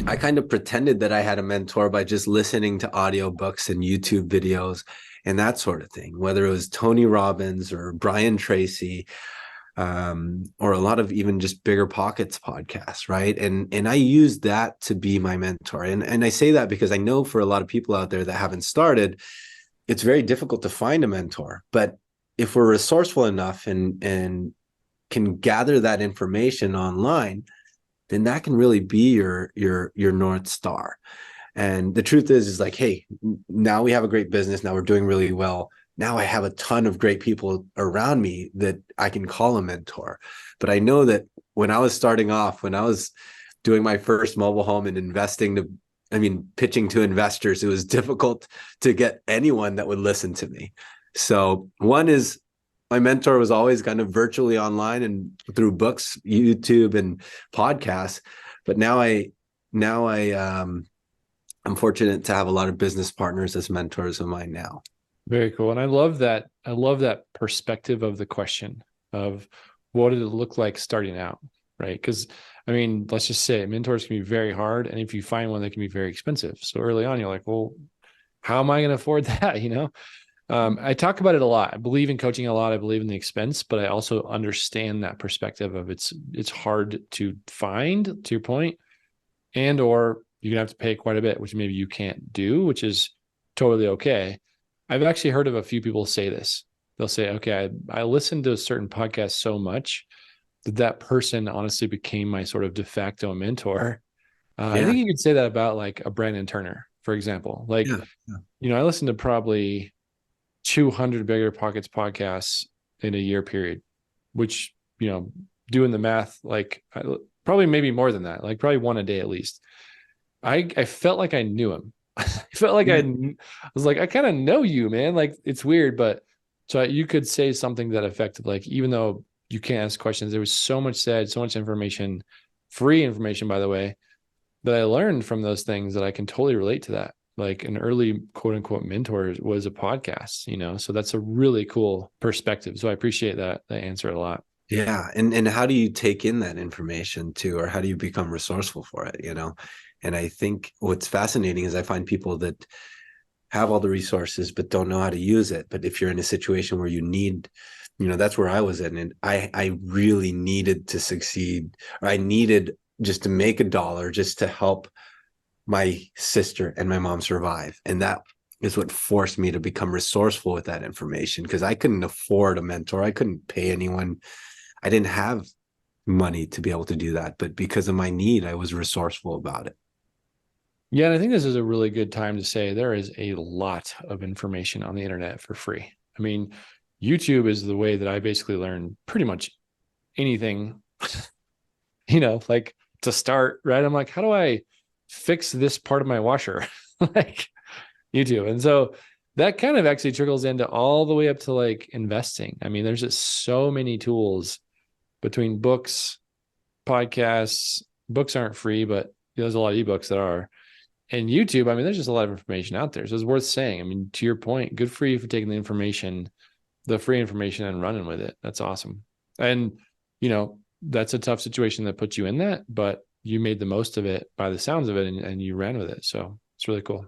I kind of pretended that I had a mentor by just listening to audiobooks and YouTube videos and that sort of thing, whether it was Tony Robbins or Brian Tracy, or a lot of even just Bigger Pockets podcasts, right? And I use that to be my mentor. And I say that because I know for a lot of people out there that haven't started, it's very difficult to find a mentor. But if we're resourceful enough and can gather that information online, then that can really be your North Star. And the truth is like, hey, now we have a great business. Now we're doing really well. Now I have a ton of great people around me that I can call a mentor. But I know that when I was starting off, when I was doing my first mobile home and pitching to investors, it was difficult to get anyone that would listen to me. So one is my mentor was always kind of virtually online and through books, YouTube, and podcasts. But I'm fortunate to have a lot of business partners as mentors of mine now. Very cool. And I love that. I love that perspective of the question of what did it look like starting out, right? Because let's just say mentors can be very hard. And if you find one, that can be very expensive. So early on, you're like, well, how am I going to afford that? I talk about it a lot. I believe in coaching a lot. I believe in the expense, but I also understand that perspective of it's hard to find, to your point, and or you're gonna have to pay quite a bit, which maybe you can't do, which is totally okay. I've actually heard of a few people say this. They'll say, okay, I listened to a certain podcast so much that person honestly became my sort of de facto mentor. I think you could say that about like a Brandon Turner, for example. Like, I listened to probably 200 Bigger Pockets podcasts in a year period, which, doing the math, like probably maybe more than that, like probably one a day at least. I felt like I knew him. I felt like I was like, I kind of know you, man. Like it's weird, but so you could say something that affected, like, even though you can't ask questions, there was so much said, so much information, free information, by the way, that I learned from those things that I can totally relate to that. Like an early quote unquote mentor was a podcast, so that's a really cool perspective. So I appreciate that answer a lot. Yeah. And how do you take in that information too, or how do you become resourceful for it, And I think what's fascinating is I find people that have all the resources, but don't know how to use it. But if you're in a situation where you need, that's where I was in. And I really needed to succeed, or I needed just to make a dollar just to help my sister and my mom survive. And that is what forced me to become resourceful with that information, because I couldn't afford a mentor. I couldn't pay anyone. I didn't have money to be able to do that. But because of my need, I was resourceful about it. Yeah, and I think this is a really good time to say there is a lot of information on the internet for free. YouTube is the way that I basically learn pretty much anything, like to start, right? I'm like, how do I fix this part of my washer? Like YouTube. And so that kind of actually trickles into all the way up to like investing. There's just so many tools between books, podcasts. Books aren't free, but there's a lot of ebooks that are. And YouTube, there's just a lot of information out there. So it's worth saying. To your point, good for you for taking the free information and running with it. That's awesome. And, that's a tough situation that puts you in that, but you made the most of it by the sounds of it and you ran with it. So it's really cool.